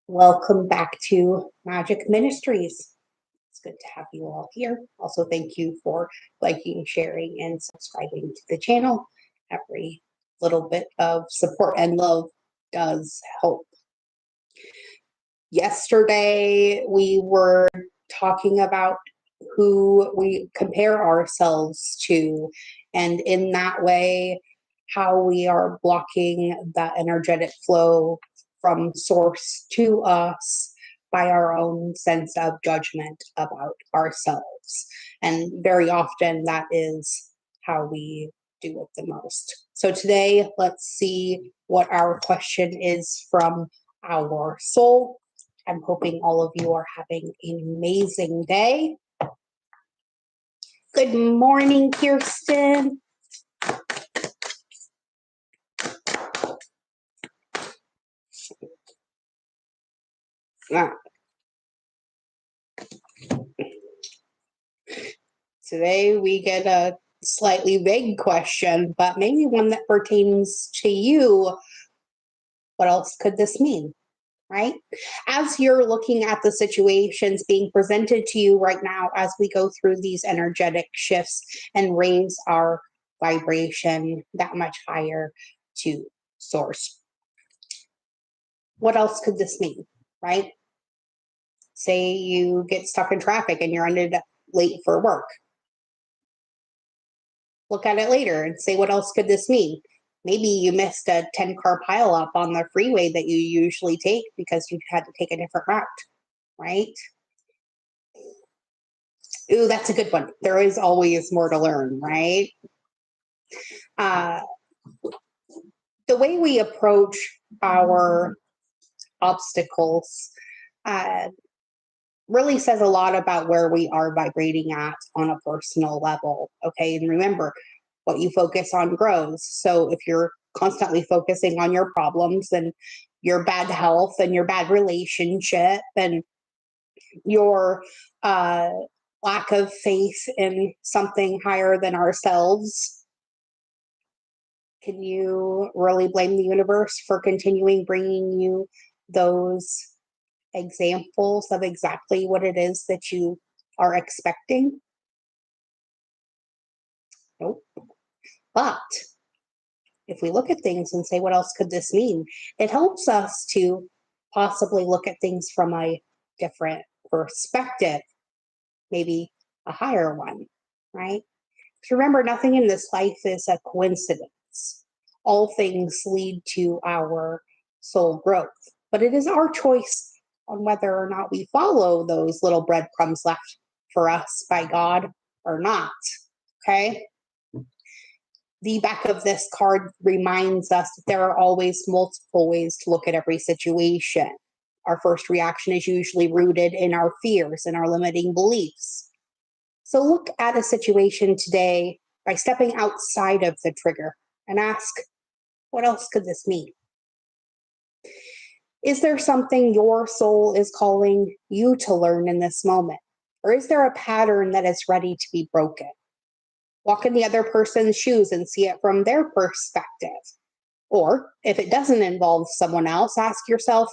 Welcome back to Magic Ministries. It's good to have you all here. Also, thank you for liking, sharing, and subscribing to the channel. Every little bit of support and love does help. Yesterday, we were talking about who we compare ourselves to, and in that way, how we are blocking that energetic flow from source to us by our own sense of judgment about ourselves. And very often that is how we do it the most. So today, let's see what our question is from our soul. I'm hoping all of you are having an amazing day. Good morning, Kirsten. Today we get a slightly vague question, but maybe one that pertains to you. What else could this mean, right? As you're looking at the situations being presented to you right now, as we go through these energetic shifts and raise our vibration that much higher to source. What else could this mean, right? Say you get stuck in traffic and you're ended up late for work. Look at it later and say, what else could this mean? Maybe you missed a 10-car pileup on the freeway that you usually take because you had to take a different route, right? Ooh, that's a good one. There is always more to learn, right? The way we approach our obstacles really says a lot about where we are vibrating at on a personal level, okay? And remember, what you focus on grows. So if you're constantly focusing on your problems and your bad health and your bad relationship and your lack of faith in something higher than ourselves, can you really blame the universe for continuing bringing you those examples of exactly what it is that you are expecting? Nope. But if we look at things and say, what else could this mean? It helps us to possibly look at things from a different perspective, maybe a higher one, right? So remember, nothing in this life is a coincidence. All things lead to our soul growth, but it is our choice on whether or not we follow those little breadcrumbs left for us by God or not, okay? The back of this card reminds us that there are always multiple ways to look at every situation. Our first reaction is usually rooted in our fears and our limiting beliefs. So look at a situation today by stepping outside of the trigger and ask, what else could this mean? Is there something your soul is calling you to learn in this moment? Or is there a pattern that is ready to be broken? Walk in the other person's shoes and see it from their perspective. Or if it doesn't involve someone else, ask yourself,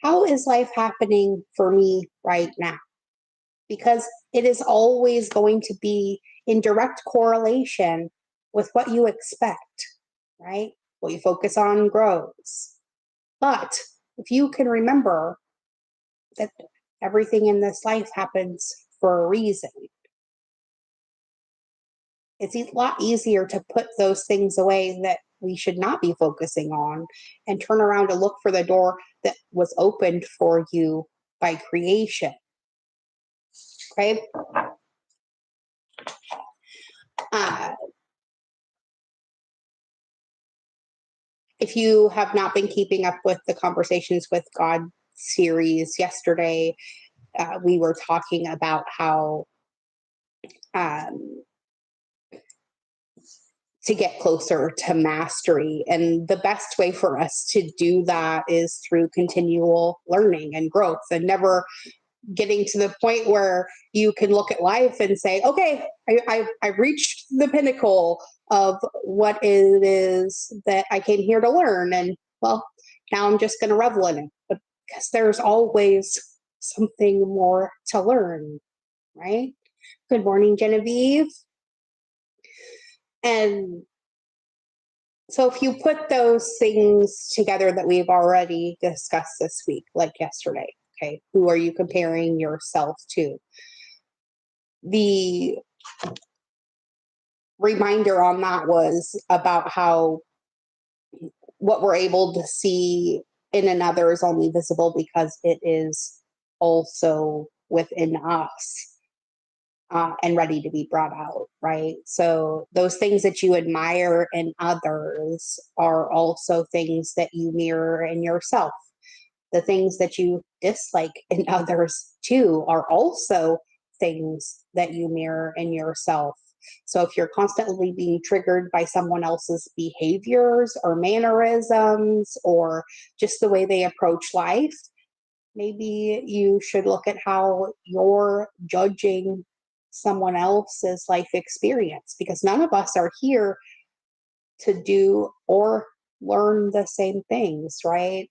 how is life happening for me right now? Because it is always going to be in direct correlation with what you expect, right? What you focus on grows. But if you can remember that everything in this life happens for a reason, it's a lot easier to put those things away that we should not be focusing on and turn around and look for the door that was opened for you by creation. Okay? If you have not been keeping up with the Conversations with God series, yesterday we were talking about how to get closer to mastery. And the best way for us to do that is through continual learning and growth, and never getting to the point where you can look at life and say, okay, I've reached the pinnacle of what it is that I came here to learn. And well, now I'm just going to revel in it. But because there's always something more to learn, right? Good morning, Genevieve. And so if you put those things together that we've already discussed this week, like yesterday, okay, who are you comparing yourself to? The reminder on that was about how what we're able to see in another is only visible because it is also within us. And ready to be brought out, right? So those things that you admire in others are also things that you mirror in yourself. The things that you dislike in others too are also things that you mirror in yourself. So if you're constantly being triggered by someone else's behaviors or mannerisms or just the way they approach life, maybe you should look at how you're judging someone else's life experience, because none of us are here to do or learn the same things, right?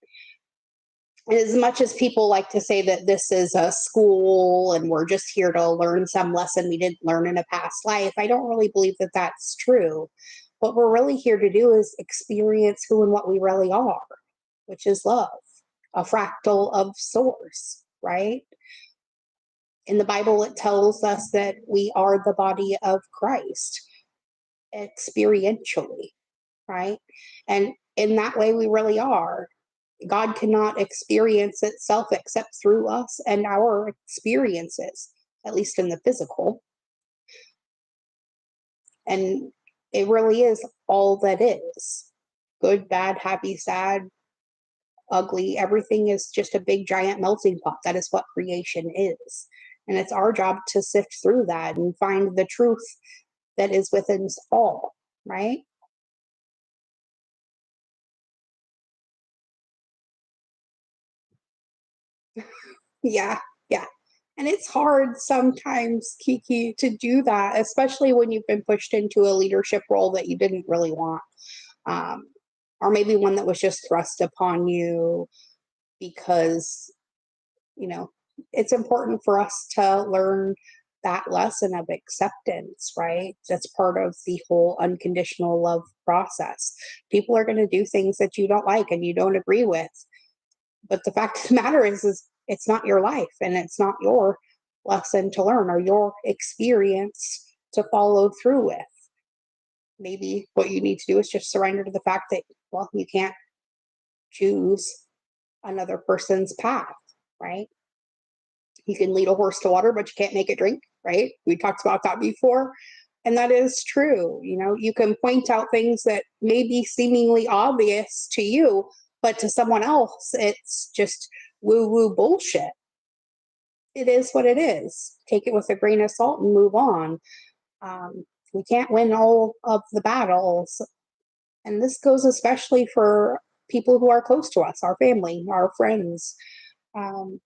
As much as people like to say that this is a school and we're just here to learn some lesson we didn't learn in a past life, I don't really believe that that's true. What we're really here to do is experience who and what we really are, which is love, a fractal of source, right? In the Bible, it tells us that we are the body of Christ experientially, right? And in that way, we really are. God cannot experience itself except through us and our experiences, at least in the physical. And it really is all that is good, bad, happy, sad, ugly. Everything is just a big giant melting pot. That is what creation is. And it's our job to sift through that and find the truth that is within us all, right? Yeah, yeah. And it's hard sometimes, Kiki, to do that, especially when you've been pushed into a leadership role that you didn't really want, um, or maybe one that was just thrust upon you because, you know, it's important for us to learn that lesson of acceptance, right? That's part of the whole unconditional love process. People are going to do things that you don't like and you don't agree with. But the fact of the matter is it's not your life and it's not your lesson to learn or your experience to follow through with. Maybe what you need to do is just surrender to the fact that, well, you can't choose another person's path, right? You can lead a horse to water, but you can't make it drink, right? We talked about that before. And that is true. You know, you can point out things that may be seemingly obvious to you, but to someone else, it's just woo woo bullshit. It is what it is. Take it with a grain of salt and move on. We can't win all of the battles. And this goes especially for people who are close to us, our family, our friends. Um,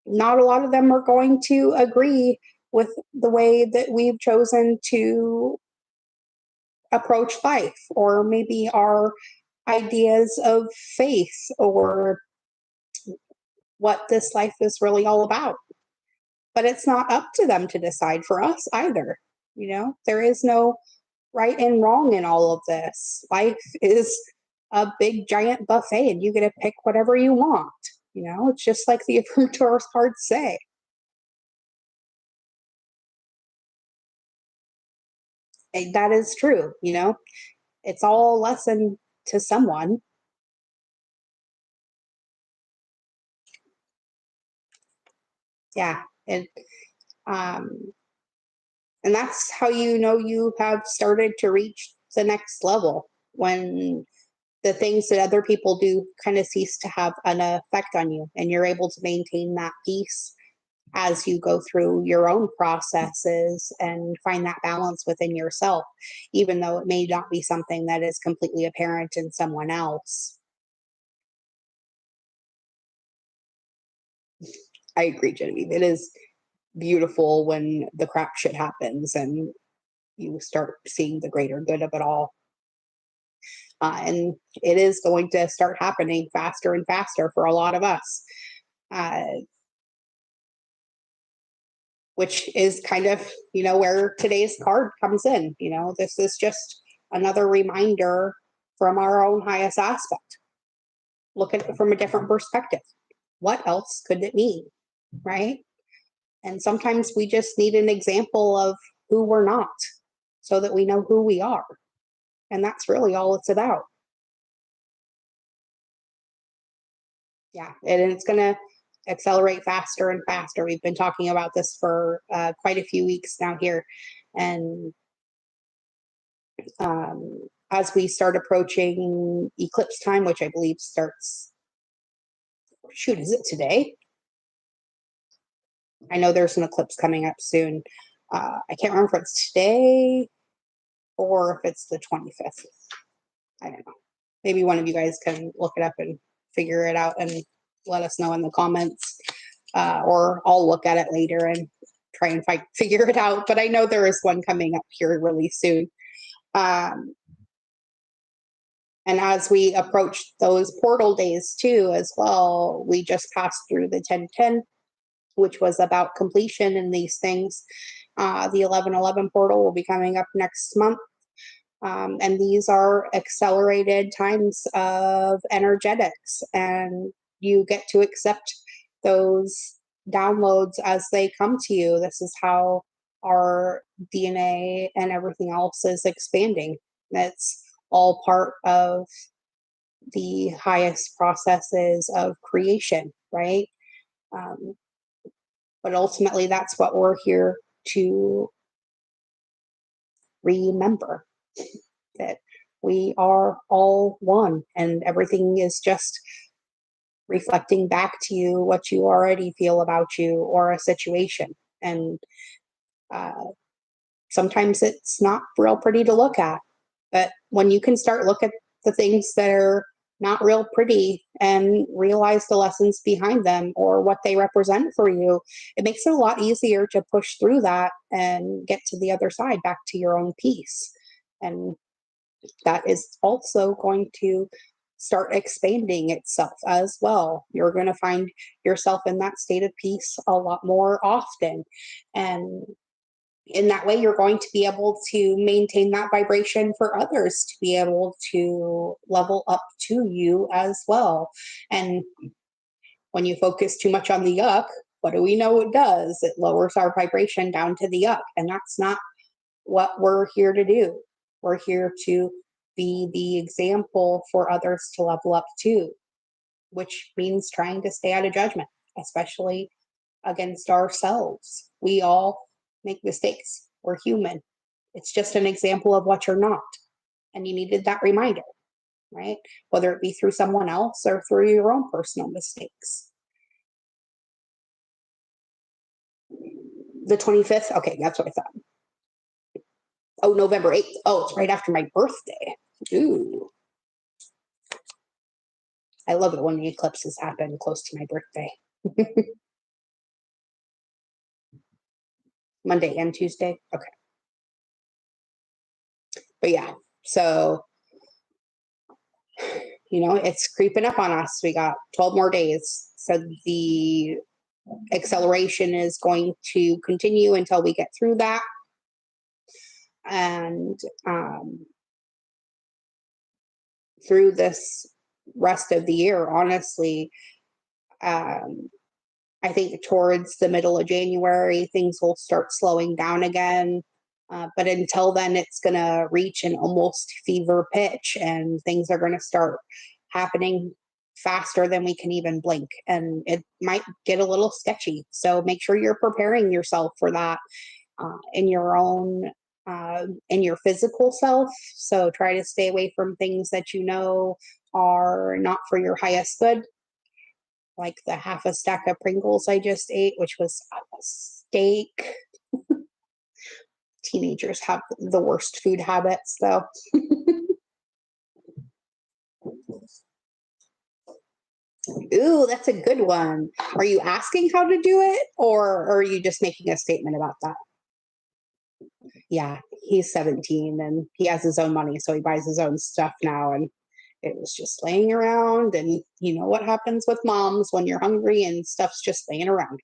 Not a lot of them are going to agree with the way that we've chosen to approach life, or maybe our ideas of faith, or what this life is really all about. But it's not up to them to decide for us either. You know, there is no right and wrong in all of this. Life is a big giant buffet and you get to pick whatever you want. You know, it's just like the Tourist cards say. And that is true, you know. It's all a lesson to someone. Yeah. Um, and that's how you know you have started to reach the next level, when the things that other people do kind of cease to have an effect on you and you're able to maintain that peace as you go through your own processes and find that balance within yourself, even though it may not be something that is completely apparent in someone else. I agree, Genevieve. It is beautiful when the crap shit happens and you start seeing the greater good of it all. And it is going to start happening faster and faster for a lot of us. which is kind of, where today's card comes in. This is just another reminder from our own highest aspect. Look at it from a different perspective. What else could it mean, right? And sometimes we just need an example of who we're not so that we know who we are. And that's really all it's about. Yeah, and it's going to accelerate faster and faster. We've been talking about this for quite a few weeks now here. And as we start approaching eclipse time, which I believe starts, is it today? I know there's an eclipse coming up soon. I can't remember if it's today or if it's the 25th. I don't know. Maybe one of you guys can look it up and figure it out and let us know in the comments. Or I'll look at it later and try and figure it out. But I know there is one coming up here really soon. And as we approach those portal days too, as well, we just passed through the 1010, which was about completion in these things. The 1111 portal will be coming up next month. And these are accelerated times of energetics, and you get to accept those downloads as they come to you. This is how our DNA and everything else is expanding. That's all part of the highest processes of creation, right? But ultimately, that's what we're here to remember, that we are all one, and everything is just reflecting back to you what you already feel about you or a situation. And sometimes it's not real pretty to look at, but when you can start look at the things that are not real pretty and realize the lessons behind them or what they represent for you, it makes it a lot easier to push through that and get to the other side, back to your own peace. And that is also going to start expanding itself as well. You're going to find yourself in that state of peace a lot more often. And in that way, you're going to be able to maintain that vibration for others to be able to level up to you as well. And when you focus too much on the yuck, what do we know it does? It lowers our vibration down to the yuck. And that's not what we're here to do. We're here to be the example for others to level up to, which means trying to stay out of judgment, especially against ourselves. We all make mistakes. We're human. It's just an example of what you're not. And you needed that reminder, right? Whether it be through someone else or through your own personal mistakes. The 25th? Okay, that's what I thought. Oh, November 8th. Oh, it's right after my birthday. Ooh. I love it when the eclipses happen close to my birthday. Monday and Tuesday? Okay. But yeah, so, it's creeping up on us. We got 12 more days. So the acceleration is going to continue until we get through that. And through this rest of the year, honestly, I think towards the middle of January, things will start slowing down again. But until then, it's going to reach an almost fever pitch, and things are going to start happening faster than we can even blink. And it might get a little sketchy. So make sure you're preparing yourself for that in your own, in your physical self. So try to stay away from things that you know are not for your highest good, like the half a stack of Pringles I just ate, which was a mistake. Teenagers have the worst food habits, though. Ooh, that's a good one. Are you asking how to do it, or are you just making a statement about that? Yeah, he's 17 and he has his own money, so he buys his own stuff now. And It was just laying around, and you know what happens with moms when you're hungry and stuff's just laying around.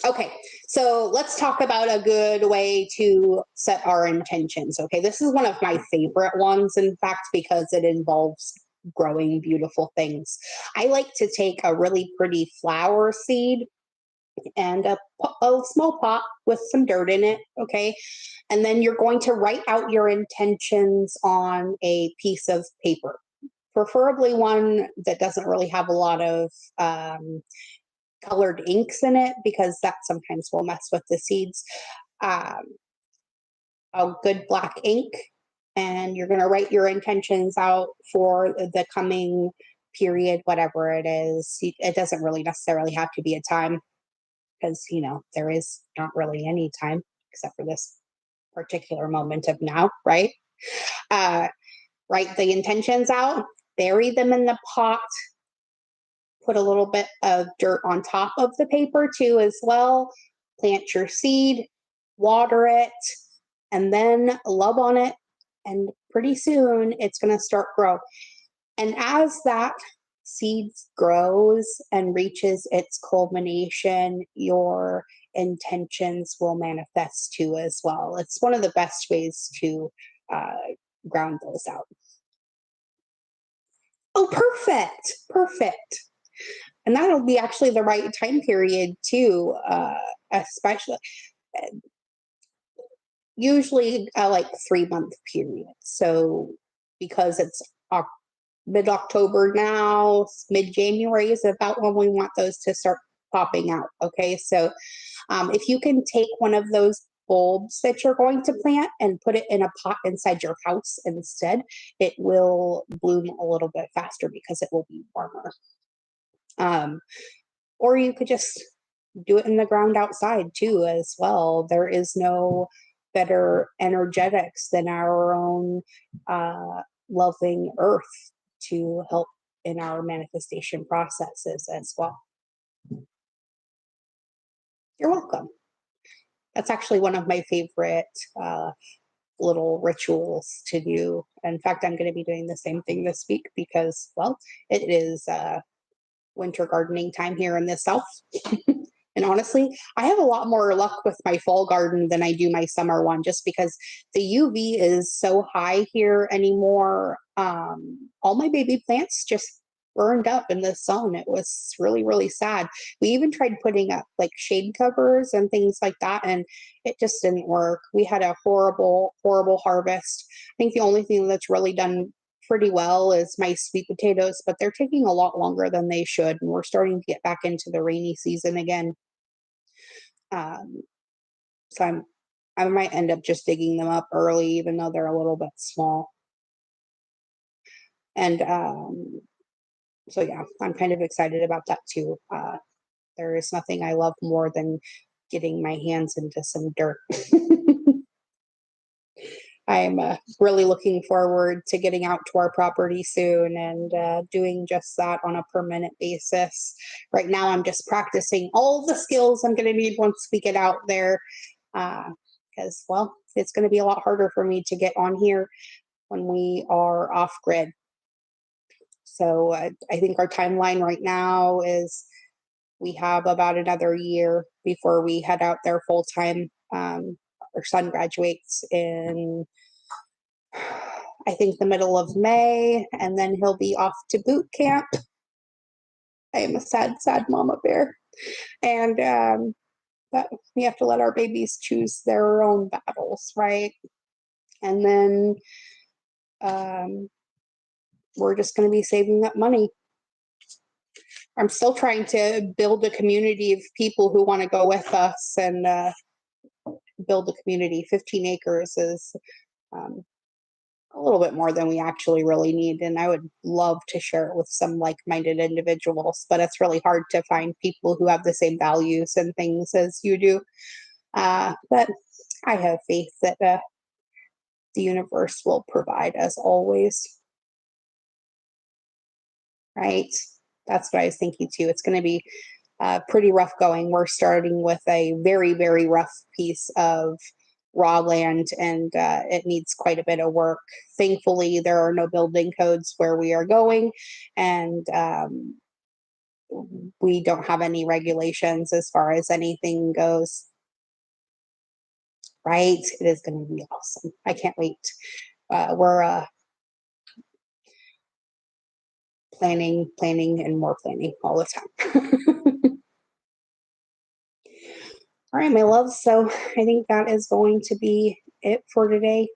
Okay, so let's talk about a good way to set our intentions. Okay, this is one of my favorite ones, in fact, because it involves growing beautiful things. I like to take a really pretty flower seed and a small pot with some dirt in it. Okay, and then you're going to write out your intentions on a piece of paper, preferably one that doesn't really have a lot of colored inks in it, because that sometimes will mess with the seeds. Um, a good black ink, and you're going to write your intentions out for the coming period, whatever it is. It doesn't really necessarily have to be a time, because, you know, there is not really any time except for this particular moment of now, right? Uh, write the intentions out, bury them in the pot, put a little bit of dirt on top of the paper too as well. Plant your seed, water it, and then love on it. And pretty soon it's going to start grow. And as that seed grows and reaches its culmination, your intentions will manifest too as well. It's one of the best ways to uh, ground those out. Oh, perfect. Perfect. And that'll be actually the right time period too, especially usually like 3 month period. So because it's mid October now, mid January is about when we want those to start popping out. Okay, so if you can take one of those bulbs that you're going to plant and put it in a pot inside your house instead, it will bloom a little bit faster because it will be warmer. Um, or you could just do it in the ground outside too as well. There is no better energetics than our own loving earth to help in our manifestation processes as well. You're welcome. That's actually one of my favorite little rituals to do. In fact, I'm going to be doing the same thing this week because, well, it is winter gardening time here in the South. And honestly, I have a lot more luck with my fall garden than I do my summer one, just because the UV is so high here anymore. All my baby plants just burned up in the sun. It was really, really sad. We even tried putting up like shade covers and things like that, and it just didn't work. We had a horrible, horrible harvest. I think the only thing that's really done pretty well is my sweet potatoes, but they're taking a lot longer than they should, and we're starting to get back into the rainy season again. Um, so I might end up just digging them up early, even though they're a little bit small. And so yeah, I'm kind of excited about that too. There is nothing I love more than getting my hands into some dirt. I'm really looking forward to getting out to our property soon and doing just that on a permanent basis. Right now, I'm just practicing all the skills I'm going to need once we get out there. Because, well, it's going to be a lot harder for me to get on here when we are off grid. So I think our timeline right now is we have about another year before we head out there full time. Our son graduates in, I think, the middle of May, and then he'll be off to boot camp. I am a sad, sad mama bear. And but we have to let our babies choose their own battles, right? And then we're just going to be saving up money. I'm still trying to build a community of people who want to go with us and build a community. 15 acres is a little bit more than we actually really need, and I would love to share it with some like-minded individuals, but it's really hard to find people who have the same values and things as you do. But I have faith that the universe will provide, as always. Right? That's what I was thinking too. It's going to be pretty rough going. We're starting with a very, very rough piece of raw land, and it needs quite a bit of work. Thankfully, there are no building codes where we are going, and we don't have any regulations as far as anything goes. Right? It is going to be awesome. I can't wait. We're planning, and more planning all the time. All right, my love. So I think that is going to be it for today.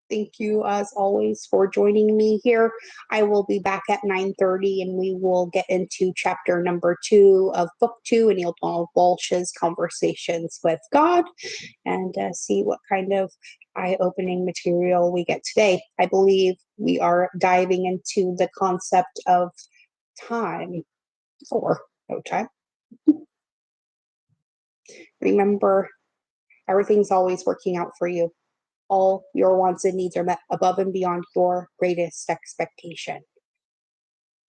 Thank you, as always, for joining me here. I will be back at 9:30, and we will get into chapter number 2 of book 2, and Neil Walsh's Conversations with God, and see what kind of eye-opening material we get today. I believe we are diving into the concept of time, or no time. Remember, everything's always working out for you. All your wants and needs are met above and beyond your greatest expectation.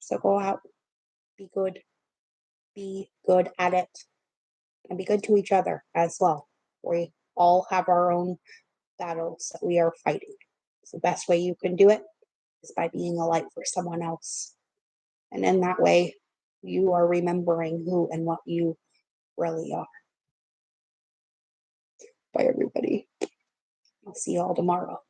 So go out, be good at it, and be good to each other as well. We all have our own battles that we are fighting. So the best way you can do it is by being a light for someone else. And in that way, you are remembering who and what you really are. Bye, everybody. I'll see you all tomorrow.